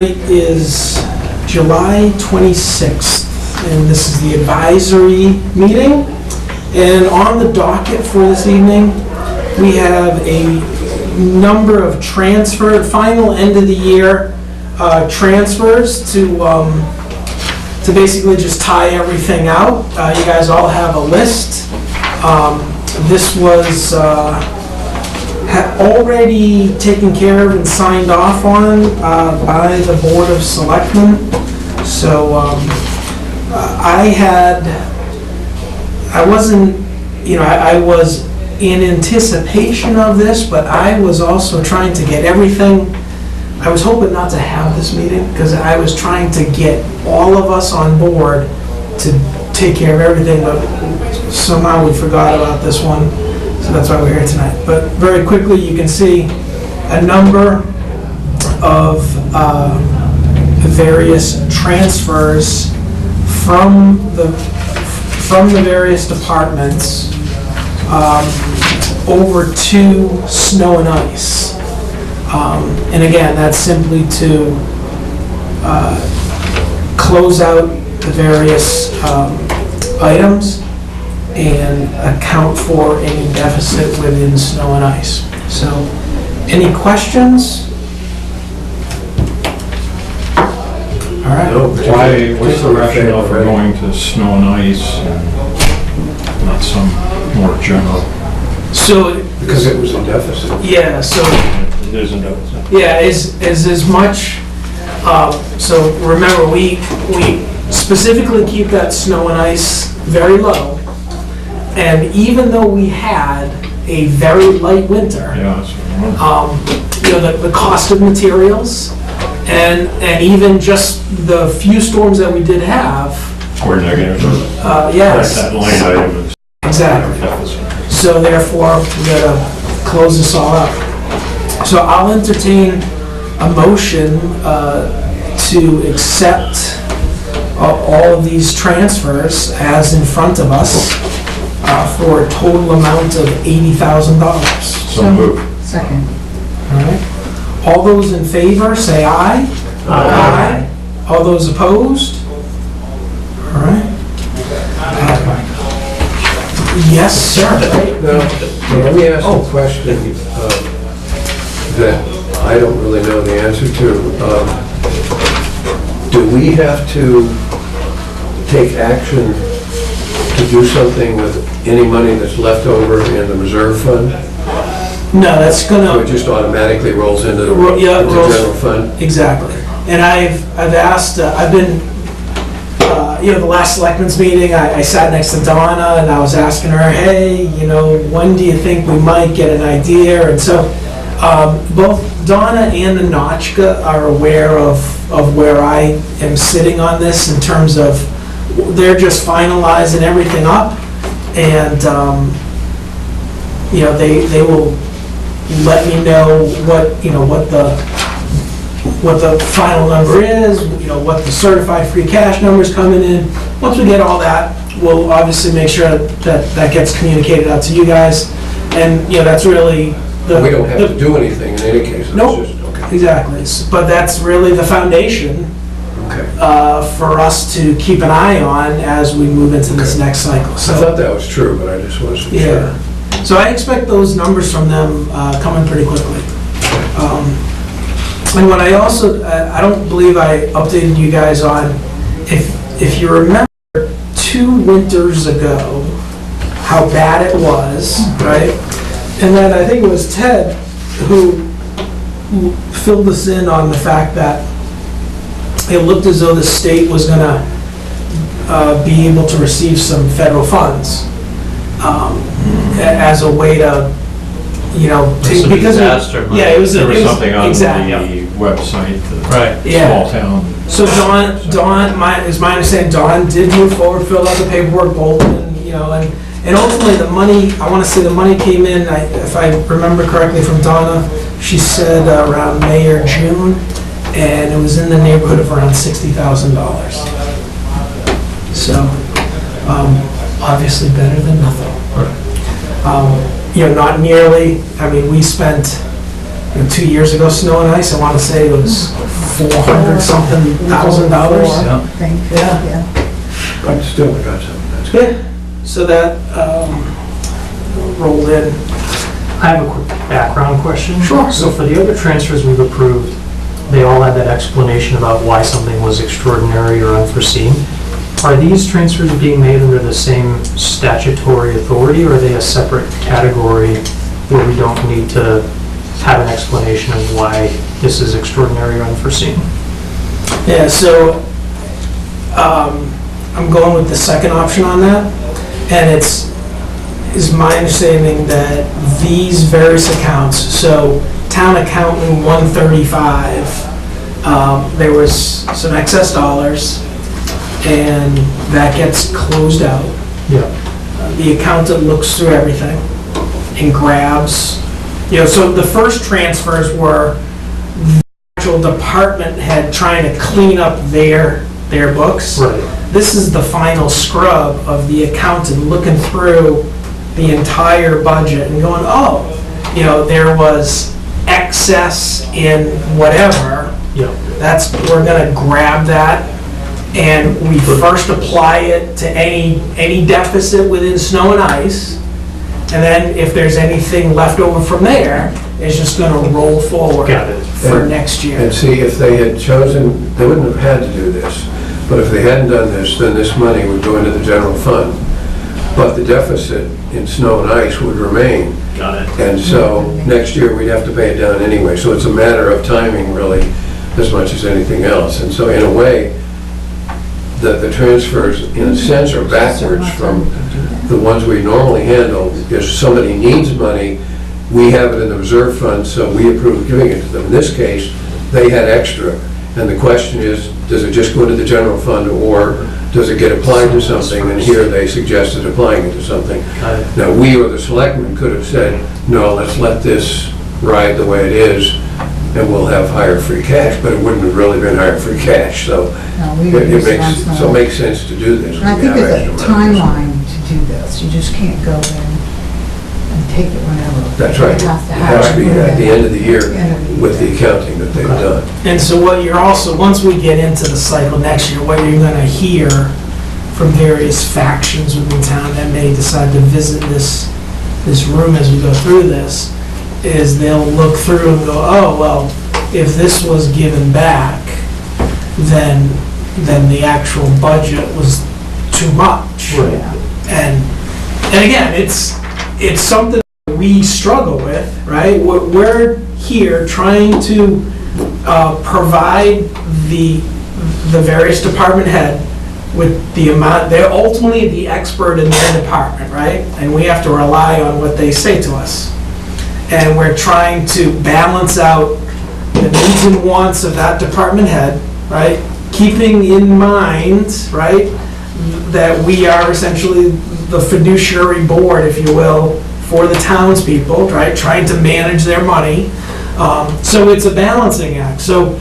Is July 26th, and this is the advisory meeting. And on the docket for this evening, we have a number of final end of the year transfers to basically just tie everything out. You guys all have a list. This was already taken care of and signed off on by the Board of Selectmen. So I was in anticipation of this, but I was also trying to get everything. I was hoping not to have this meeting because I was trying to get all of us on board to take care of everything, but somehow we forgot about this one. So that's why we're here tonight. But very quickly, you can see a number of various transfers from the various departments over to snow and ice. And again, that's simply to close out the various items and account for any deficit within snow and ice. So, any questions? All right. What's the rationale for going to snow and ice and not some more general? So, because it was a deficit. Yeah. So it is a deficit. Yeah, is as much. So remember, we specifically keep that snow and ice very low. And even though we had a very light winter, the cost of materials and even just the few storms that we did have were negative. Yes. That line item is exactly. Deficit. So therefore, we gotta close this all up. So I'll entertain a motion to accept all of these transfers as in front of us. For a total amount of $80,000. So moved. Second. All right. All those in favor, say aye. Aye. All those opposed? All right. Yes, sir. Now, let me ask a question that I don't really know the answer to. Do we have to take action to do something with any money that's left over in the reserve fund? No, that's gonna. So it just automatically rolls into the general fund? Exactly. And I've asked, I've been, the last selectmen's meeting, I sat next to Donna and I was asking her, hey, when do you think we might get an idea? And so both Donna and the Notchka are aware of where I am sitting on this in terms of they're just finalizing everything up, and they will let me know what the final number is, what the certified free cash number is coming in. Once we get all that, we'll obviously make sure that gets communicated out to you guys, and that's really we don't have to do anything in any case. Nope. Okay. Exactly, but that's really the foundation. Okay. For us to keep an eye on as we move into this next cycle. So I thought that was true, but I just wasn't sure. So I expect those numbers from them coming pretty quickly. And what I also, I don't believe I updated you guys on, if you remember 2 winters ago, how bad it was, right? And then I think it was Ted who filled us in on the fact that it looked as though the state was going to be able to receive some federal funds as a way to, because disaster. There was something on exactly. The website. Right. Small town. So Dawn, is my understanding, Dawn did move forward, filled out the paperwork, Bolton, and ultimately the money. I want to say the money came in. If I remember correctly from Donna, she said around May or June. And it was in the neighborhood of around $60,000. So, obviously better than nothing. Not nearly. I mean, we spent 2 years ago, snow and ice, I want to say it was $400-something thousand. I think, Yeah. yeah. But still, we got something. That's good. Yeah, so that rolled in. I have a quick background question. Sure. So for the other transfers we've approved, they all had that explanation about why something was extraordinary or unforeseen. Are these transfers being made under the same statutory authority, or are they a separate category where we don't need to have an explanation of why this is extraordinary or unforeseen? Yeah, so I'm going with the second option on that, and it's my understanding that these various accounts, so town accountant 135, there was some excess dollars, and that gets closed out. Yeah. The accountant looks through everything and grabs, so the first transfers were the actual department head trying to clean up their books. Right. This is the final scrub of the accountant looking through the entire budget and going, oh, there was excess in whatever. Yeah. We're gonna grab that, and we first apply it to any deficit within snow and ice, and then if there's anything left over from there, it's just gonna roll forward Got it. for next year. And see, if they had chosen, they wouldn't have had to do this, but if they hadn't done this, then this money would go into the general fund. But the deficit in snow and ice would remain. Got it. And so next year, we'd have to pay it down anyway. So it's a matter of timing, really, as much as anything else. And so in a way, the transfers, in a sense, are backwards from the ones we normally handle. If somebody needs money, we have it in the reserve fund, so we approve giving it to them. In this case, they had extra. And the question is, does it just go into the general fund, or does it get applied to something? And here they suggested applying it to something. Got it. Now, we or the selectmen could have said, no, let's let this ride the way it is, and we'll have higher free cash, but it wouldn't have really been higher free cash, so No, we it reduced makes, once more. so it makes sense to do this. And I when think we have there's a extra money. timeline to do this. You just can't go in and take it whenever. That's right. You have to It has to be have it at the end of the year End of the with year. the accounting that they've done. And so what you're also, once we get into the cycle next year, what you're gonna hear from various factions within town that may decide to visit this room as we go through this, is they'll look through and go, oh, well, if this was given back, then the actual budget was too much. Right. And again, it's something we struggle with, right? We're here trying to provide the various department head with the amount, they're ultimately the expert in their department, right? And we have to rely on what they say to us. And we're trying to balance out the needs and wants of that department head, right? Keeping in mind, right, that we are essentially the fiduciary board, if you will, for the townspeople, right? Trying to manage their money. So it's a balancing act. So,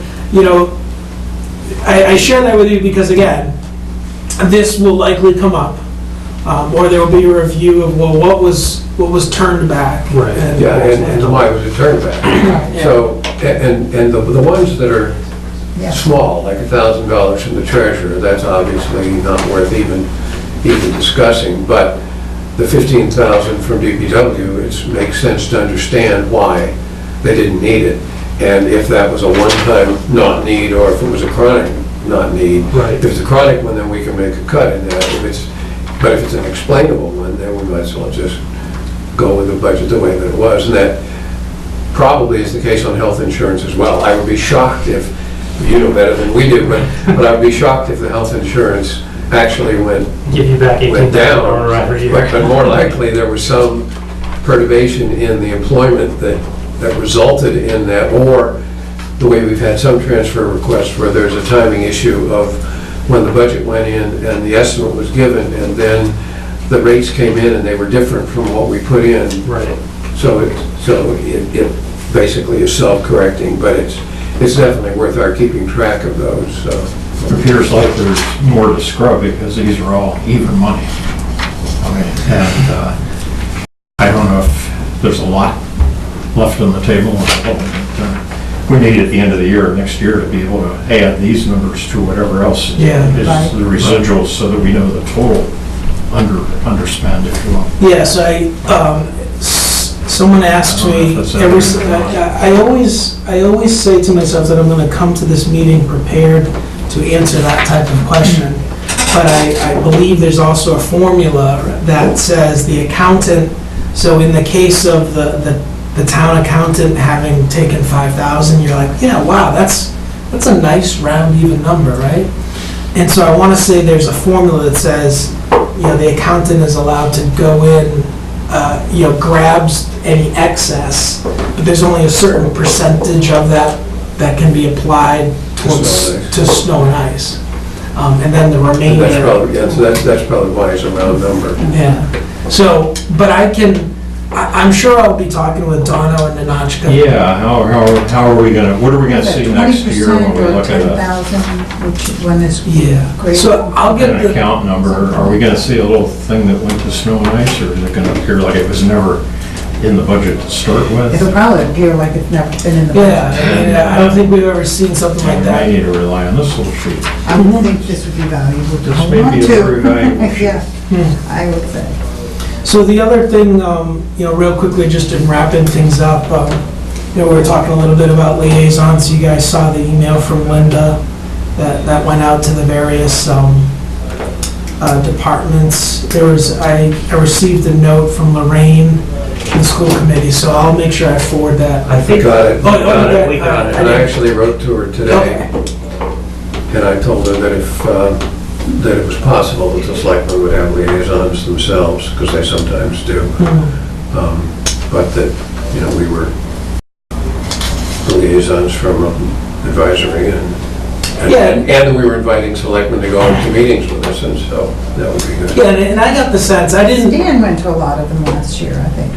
I share that with you because, again, this will likely come up, or there will be a review of, well, what was turned back. Right. Yeah, and why was it turned back? Right. So, and the ones that are Yeah. small, like $1,000 from the treasurer, that's obviously not worth even discussing, but the 15,000 from DPW, it makes sense to understand why they didn't need it. And if that was a one-time not need, or if it was a chronic not need. Right. If it's a chronic one, then we can make a cut in that. But if it's an explainable one, then we might as well just go with the budget the way that it was. And that probably is the case on health insurance as well. I would be shocked if, you know better than we do, but I would be shocked if the health insurance actually went Give you back down. $18,000 every year. But more likely, there was some perturbation in the employment that resulted in that, or the way we've had some transfer requests where there's a timing issue of when the budget went in and the estimate was given, and then the rates came in and they were different from what we put in. Right. So it basically is self-correcting, but it's definitely worth our keeping track of those, so. It appears like there's more to scrub because these are all even money. And I don't know if there's a lot left on the table. we need at the end of the year, next year, to be able to add these numbers to whatever else is Yeah. Right. the residuals, so that we know the total underspend, if you will. Yes, someone asks I don't know me, if that's every, accurate I always say to myself that I'm gonna come to this meeting prepared to answer that type of question. But I believe there's also a formula that says the accountant, so in the case of the town accountant having taken 5,000, you're like, yeah, wow, that's a nice round even number, right? And so I wanna say there's a formula that says, the accountant is allowed to go in, grabs any excess, but there's only a certain percentage of that can be applied to snow and ice. And then the And remainder. that's probably, yeah, so that's probably why it's a round number. Yeah, so, but I'm sure I'll be talking with Donna and Nanachka. Yeah, how are we gonna, what are we gonna see next year when we look at 10,000, which one is Yeah, great. so I'll get an account number? Are we gonna see a little thing that went to snow and ice, or is it gonna appear like it was never in the budget to start with? It'll probably appear like it's never been in the budget. Yeah, I don't think we've ever seen something like We may that. need to rely on this little sheet. I would think this would be valuable to This hold may on be a to. very valuable sheet. Yeah, Hmm. I would say. So the other thing, real quickly, just in wrapping things up, we were talking a little bit about liaisons. You guys saw the email from Linda that went out to the various departments. I received a note from Lorraine, the school committee, so I'll make sure I forward that. I think. Got it. Oh, you got it. We got it. And I actually wrote to her today, Okay. and I told her that if, that it was possible that the selectmen would have liaisons themselves, because they sometimes do. Hmm. But that, we were the liaisons from advisory, Yeah. and that we were inviting selectmen to go to meetings with us, and so that would be good. Yeah, and I got the sense, I didn't, Dan went to a lot of them last year, I think.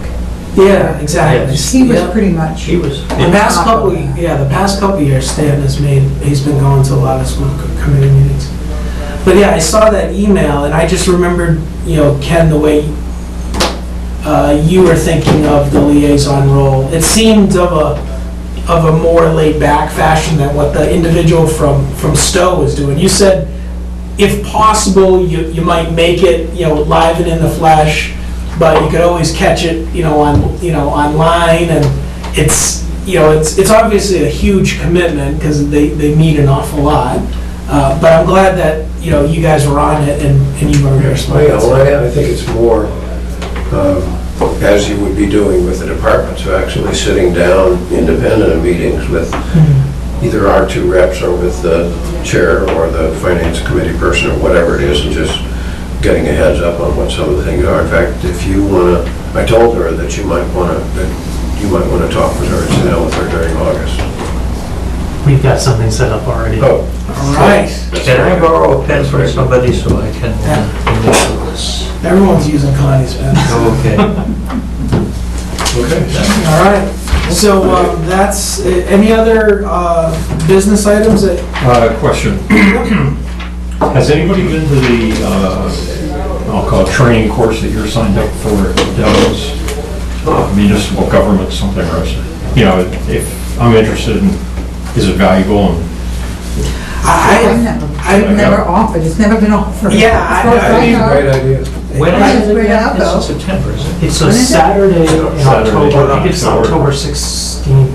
yeah, exactly. He was Yeah. pretty much. He was, The past couple, the past couple years, Stan he's been going to a lot of school committee meetings. But yeah, I saw that email, and I just remembered, Ken, the way you were thinking of the liaison role. It seemed of a more laid-back fashion than what the individual from Stowe was doing. You said, if possible, you might make it, live and in the flesh, but you could always catch it, online, and it's obviously a huge commitment, because they meet an awful lot. But I'm glad that, you guys were on it and you were Yeah, responsive. well, I think it's more, as you would be doing with the departments, of actually sitting down independent of meetings with either our two reps or with the chair or the finance committee person or whatever it is, and just getting a heads up on what some of the things are. In fact, if you want to, I told her that you might want to talk with her and sit down with her during August. We've got something set up already. Oh, All right, can I borrow a pen from somebody so I can initial this? everyone's using Connie's pen. Okay. okay. All right, so that's, any other business items that, Question. Has anybody been to the, I'll call it training course that you're signed up for at Devils? Municipal government, something or other? If I'm interested in, is it valuable? And I've never offered, it's never been offered. Yeah, As far as I think it's a know. great idea. When Right, is it right again? out, It's though. in September, isn't it? It's a When is it? Saturday in Saturday. October, I think it's October. October 16th.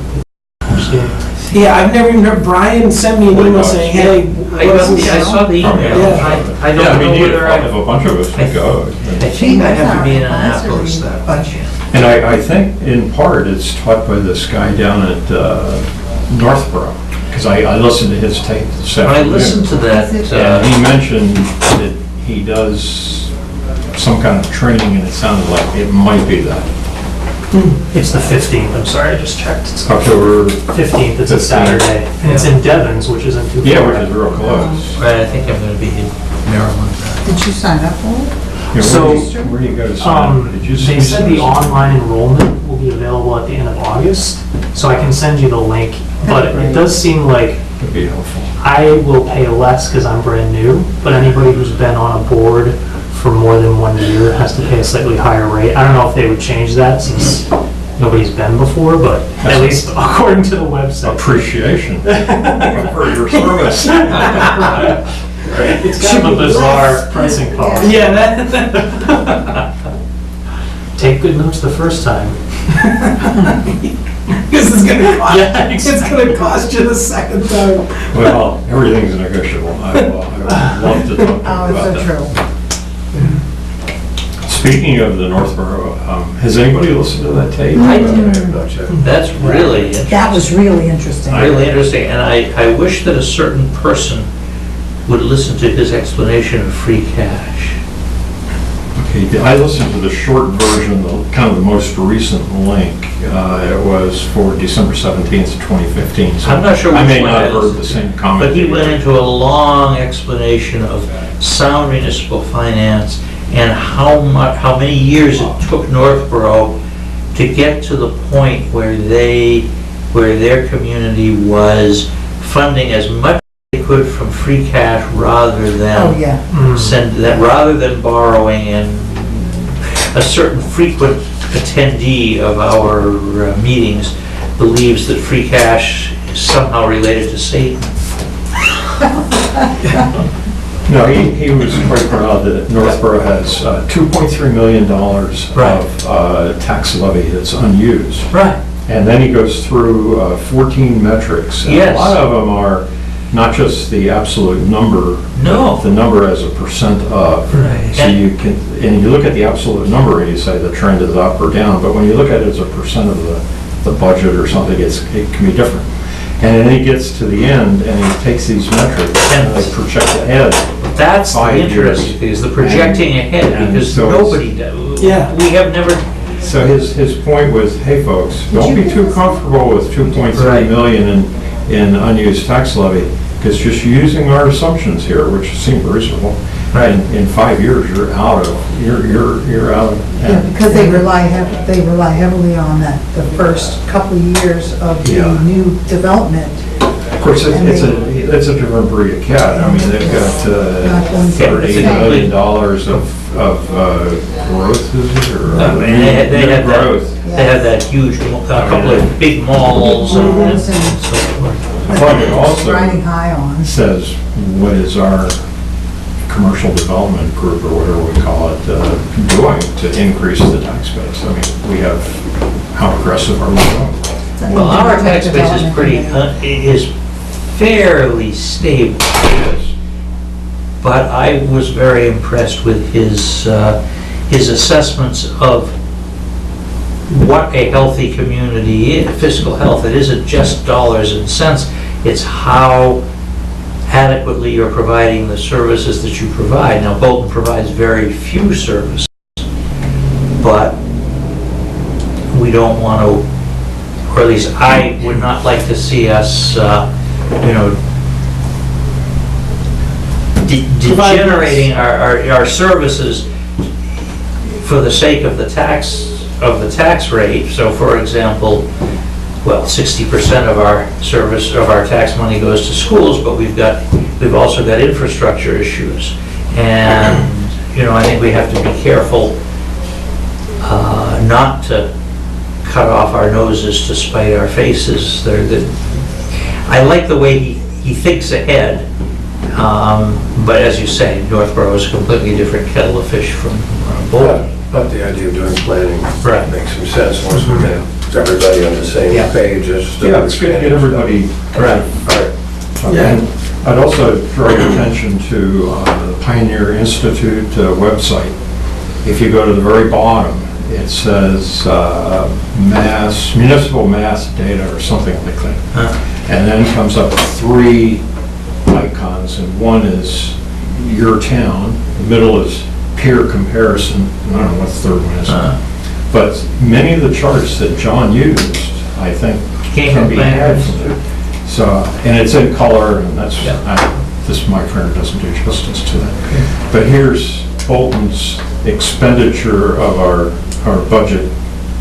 yeah, I've never even heard, Brian sent me an email saying, hey, I what got is the- I this? saw the email. Yeah. I don't know whether if a bunch of us could go. I think I have to be in Annapolis that Advisory much. And I think in part it's taught by this guy down at Northborough, because I listened to his tape this When I afternoon. listened to that, And he mentioned that he does some kind of training, and it sounded like it might be that. It's the 15th, I'm sorry, I just checked. It's October, 15th, it's a 15th. Saturday. And it's in Devens, which isn't too far. yeah, which is real close. right, I think I'm gonna be in Maryland. Did you sign up for it? Yeah, So, where do you go to sign up? Did you They said the online enrollment will be available at the end of August, so I can send you the link, but it does seem like Would be helpful. I will pay less because I'm brand new, but anybody who's been on a board for more than 1 year has to pay a slightly higher rate. I don't know if they would change that since, nobody's been before, but at least according to the website. Appreciation for your service. It's kind of a bizarre pricing policy. Yeah, that, Take good notes the first time. this is gonna cost, Yeah, it's gonna cost you the second time. Well, everything's negotiable. I would love to talk to you Oh, about it's so that. true. Speaking of the Northborough, has anybody listened to that tape? I have not checked. That's really interesting. That was really interesting. Really interesting, and I wish that a certain person would listen to his explanation of free cash. Okay, I listened to the short version, kind of the most recent link. It was for December 17th, 2015. So I'm not sure I which may one not it have heard is, the same comment. But he went into a long explanation of sound municipal finance and how many years it took Northborough to get to the point where their community was funding as much as they could from free cash rather than Oh, yeah. rather than borrowing. And a certain frequent attendee of our meetings believes that free cash is somehow related to Satan. No, he was quite proud that Northborough has $2.3 million Right. of tax levy that's unused. Right. And then he goes through 14 metrics. And Yes. a lot of them are not just the absolute number, No. but the number as a percent of. Right. So you can, and you look at the absolute number and you say the trend is up or down, but when you look at it as a percent of the budget or something, it can be different. And then he gets to the end and he takes these metrics and they project ahead. That's the 5 years. interesting thing, is the projecting ahead, and because so it's- nobody does. Yeah. We have never, So his point was, hey folks, don't be too comfortable with 2.3 Right. million in unused tax levy, because just using our assumptions here, which seem reasonable, in 5 years, you're out of. Yeah, because they rely heavily on that, the first couple of years of the Yeah. new development. Of course, it's a different breed of cat. I mean, they've got Not going to $30 the million of growth, is it, or they had new that, growth. they had that huge, a couple of big malls and Malls so and- forth. But it also Riding high on. says, what is our commercial development group, or whatever we call it, doing to increase the tax base? I mean, we have, how aggressive are we going? Well, our tax base is pretty, is fairly stable. But I was very impressed with his assessments of what a healthy community is, fiscal health. It isn't just dollars and cents, it's how adequately you're providing the services that you provide. Now, Bolton provides very few services, but we don't want to, or at least I would not like to see us, degenerating our services for the sake of the tax rate. So, for example, 60% of our tax money goes to schools, but we've also got infrastructure issues, and I think we have to be careful not to cut off our noses to spite our faces. I like the way he thinks ahead, but as you say, Northborough is a completely different kettle of fish from Bolton. But the idea of doing planning Right. makes some sense once we get everybody on the same Yeah. page as to. Yeah, it's good to get everybody. Right. Yeah. And I'd also draw your attention to the Pioneer Institute website. If you go to the very bottom, it says municipal mass data or something like that. And then comes up 3 icons, and one is your town, the middle is peer comparison, I don't know what the third one is. But many of the charts that John used, I think, can be had from it. So, and it's in color, and that's, my printer doesn't do justice to that. But here's Bolton's expenditure of our budget,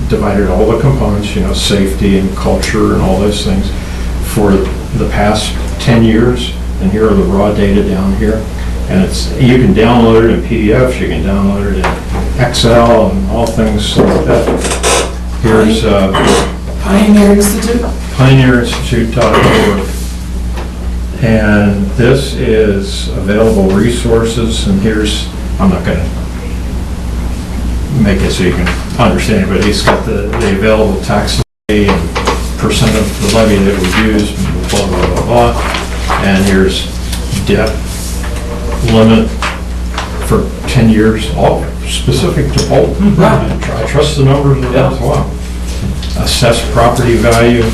divided all the components, safety and culture and all those things, for the past 10 years, and here are the raw data down here. And you can download it in PDFs, you can download it in Excel and all things like that. Here's Pioneer Institute? pioneerinstitute.org. And this is available resources, and here's, I'm not gonna make it so you can understand it, but he's got the available tax levy and percent of the levy that was used, blah, blah, blah, blah. And here's debt limit for 10 years, all specific to Bolton. I trust the numbers of that as well. Assessed property value,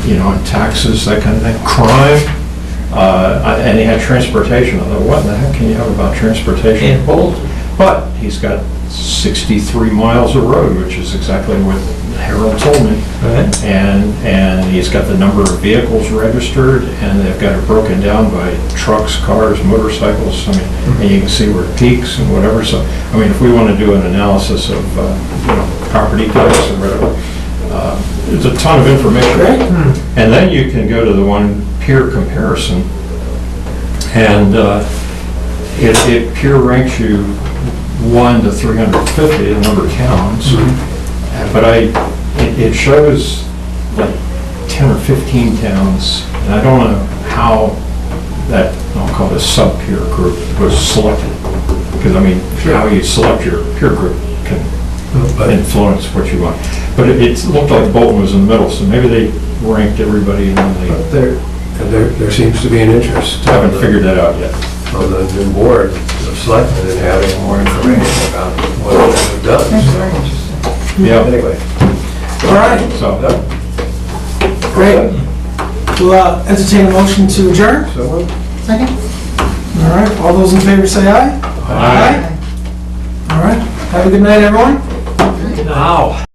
and taxes, that kind of thing. Crime, and he had transportation. I thought, what in the heck can you have about transportation in Bolton? But he's got 63 miles of road, which is exactly what Harold told me. Right. And he's got the number of vehicles registered, and they've got it broken down by trucks, cars, motorcycles. And you can see where it peaks and whatever. So, if we want to do an analysis of, property tax or whatever, there's a ton of information. And then you can go to the one peer comparison, and it peer ranks you 1 to 350, the number of towns. But it shows like 10 or 15 towns, and I don't know how that, I'll call it a sub-peer group, was selected. Because how you select your peer group can influence what you want. But it looked like Bolton was in the middle, so maybe they ranked everybody and then But there seems to be an interest. I haven't figured that out yet. On the new board of selectmen and having more information about what it does. That's very interesting. Yeah. Anyway. All right, So, great. We'll entertain a motion to adjourn. So, Second? All right, all those in favor say aye. Aye. All right, have a good night, everyone. Wow.